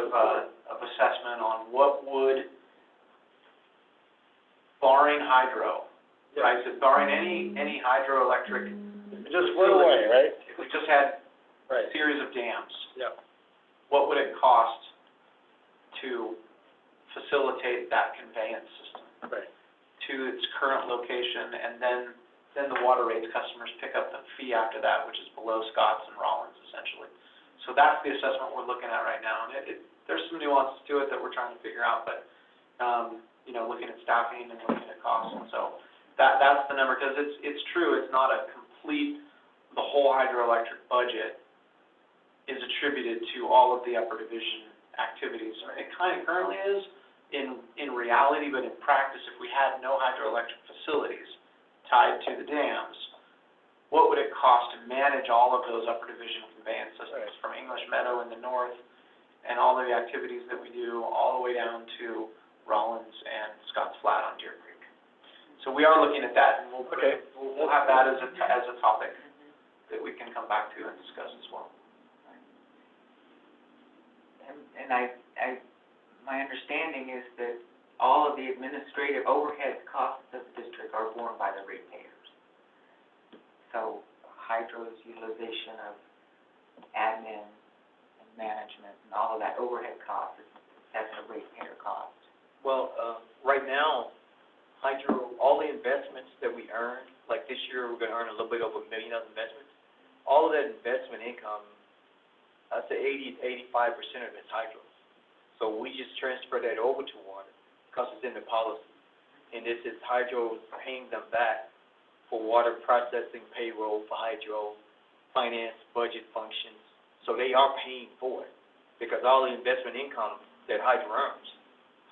of assessment on what would, barring hydro, right, so barring any hydroelectric, It just went away, right? if we just had a Right. series of dams, Yeah. what would it cost to facilitate that conveyance system Right. to its current location, and then the water rates customers pick up the fee after that, which is below Scott's and Rollins essentially. So that's the assessment we're looking at right now, and there's some nuances to it that we're trying to figure out, but, looking at staffing and looking at costs, and so that's the number, because it's true, it's not a complete, the whole hydroelectric budget is attributed to all of the upper division activities. It kind of currently is in reality, but in practice, if we had no hydroelectric facilities tied to the dams, what would it cost to manage all of those upper division conveyance systems Right. from English Meadow in the north and all the activities that we do all the way down to Rollins and Scotts Flat on Deer Creek. So we are looking at that, and Okay. we'll have that as a topic that we can come back to and discuss as well. And my understanding is that all of the administrative overhead costs of the district are borne by the ratepayers. So Hydro's utilization of admin and management and all of that overhead cost, that's a ratepayer cost. Well, right now, Hydro, all the investments that we earn, like this year, we're gonna earn a little bit over $1 million of investments. All of that investment income, I'd say 80 to 85% of it's Hydro. So we just transfer that over to water, because it's in the policy. And this is Hydro paying them back for water processing, payroll for Hydro, finance, budget functions. So they are paying for it, because all the investment income that Hydro earns,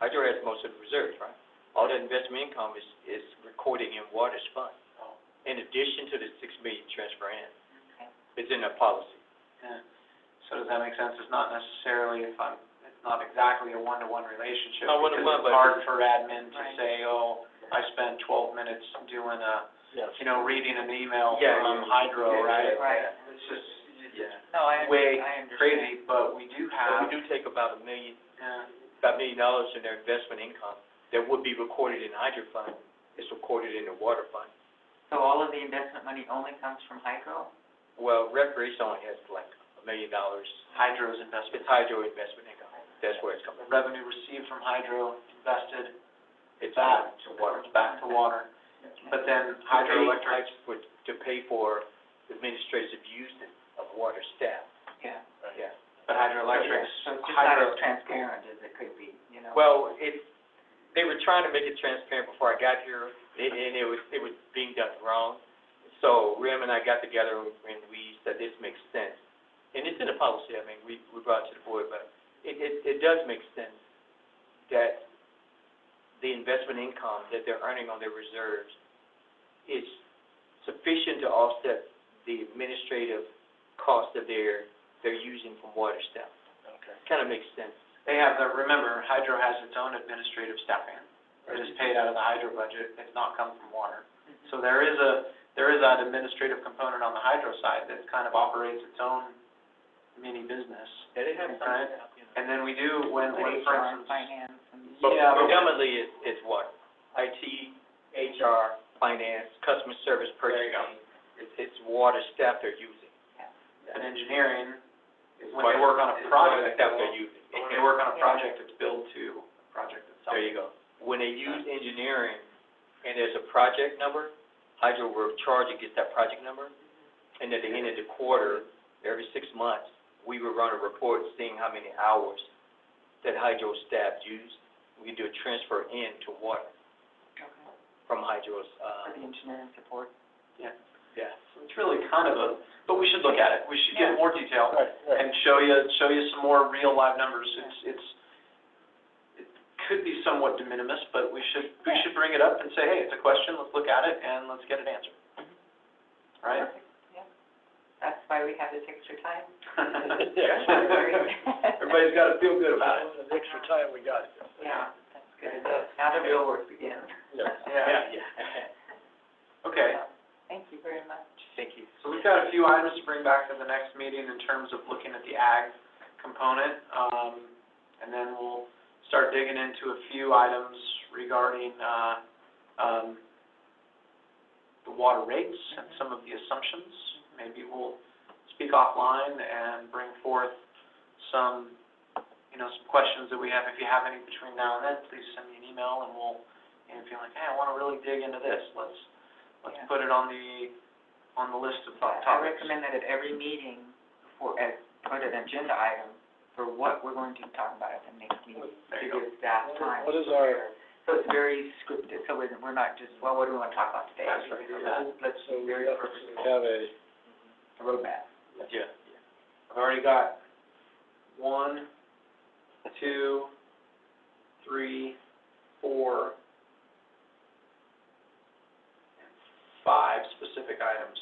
Hydro has most of the reserves, right? All that investment income is recorded in water's fund, in addition to the $6 million transfer in. Okay. It's in the policy. Yeah. So does that make sense? It's not necessarily, it's not exactly a one-to-one relationship. Not one-to-one, Because but- it's hard for admin to Right. say, oh, I spent 12 minutes doing Yes. reading an email Yeah, from yeah. Hydro, Yeah, right? right. It's just, Yeah. No, I way understand. crazy, but we do So have, we do take about $1 million in their investment income that would be recorded in the Hydro fund. It's recorded in the water fund. So all of the investment money only comes from Hydro? Well, recreation only has like $1 million. Hydro's investment. It's Hydro investment income. That's where it's coming from. Revenue received from Hydro, invested, It's back to water. back to water. But then hydroelectric, To pay for administrative use of water staff. Yeah. Yeah. but hydroelectric's, So it's just not hydro, as transparent as it could be, you know? Well, they were trying to make it transparent before I got here, and it was being done wrong. So Rim and I got together and we said this makes sense. And it's in the policy, I mean, we brought it to the board, but it does make sense that the investment income that they're earning on their reserves is sufficient to offset the administrative cost that they're using from water staff. Okay. Kind of makes sense. they have the, remember, hydro has its own administrative staffing. It is paid out of the hydro budget, it's not come from water. So there is that administrative component on the hydro side that kind of operates its own mini business. Yeah, they have some, Right. you know. And then we do, when for HR instance, and finance and. But Yeah, but- predominantly, it's what? IT, HR, finance, customer service, There you go. purchasing. It's water staff they're using. and engineering, when they work on a It's project, water staff they're using. when they work on a project, it's billed to a project itself. There you go. When they use engineering and there's a project number, Hydro will charge against that project number. And at the end of the quarter, every 6 months, we will run a report seeing how many hours that Hydro staff used. We do a transfer in to water from Hydro's, For the engineering support. Yeah, yeah. so it's really kind of a, but we should look at it, we should Yeah. get more detail Right, right. and show you some more real live numbers. It could be somewhat de minimis, but we should bring it up and say, hey, it's a question, let's look at it and let's get it answered. Right? Perfect, yeah. That's why we have this extra time. Yeah. Everybody's got to feel good about it. The extra time we got. Yeah, that's good. Now the real work begins. Yeah. Yeah. Okay, Thank you very much. Thank you. so we've got a few items to bring back to the next meeting in terms of looking at the ag component. And then we'll start digging into a few items regarding, the water rates and some of the assumptions. Maybe we'll speak offline and bring forth some, some questions that we have. If you have any between now and then, please send me an email and we'll, if you're like, hey, I wanna really dig into this, let's Yeah. put it on the list of I topics. recommend that at every meeting, put an agenda item for what we're going to talk about at the next meeting, There to you go. give staff time. What is our, So it's very scripted, so we're not just, well, what do we want to talk about today? That's right. Let's so be we very have purposeful, have a, a roadmap. Yeah. I've already got 1, 2, 3, 4, 5 specific items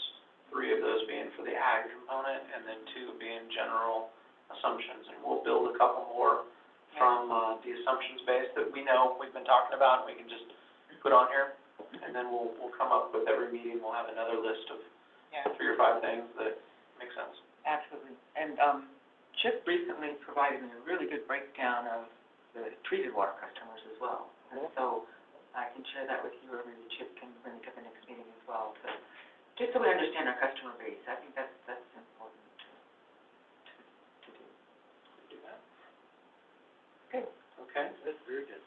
and then two being general assumptions. And we'll build a couple more from, the assumptions base that we know we've been talking about, and we can just put on here. And then we'll come up with every meeting, we'll have another list of Yeah, 3 or 5 things that make sense. absolutely. And, Chip recently provided me a really good breakdown of the treated water customers as well. And so I can share that with you, or maybe Chip can bring it to the next meeting as well, to, just so we understand our customer base. I think that's important to do. Do that. Good. Okay. That's very good.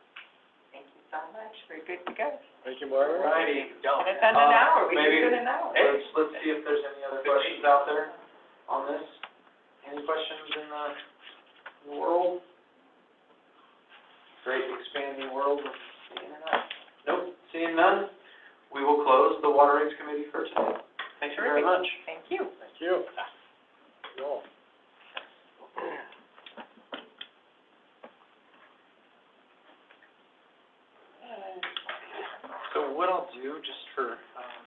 Thank you so much. We're good to go. Thank you, Margaret. Alrighty. And it's under an hour. We maybe- did it in an hour. Let's see if there's any other questions out there on this. Any questions in the world? Great expanding world of the internet. Nope, seeing none, we will close the Water Rights Committee for today. Thank you very Terrific. much. Thank you. Thank you. Cool. So what I'll do, just for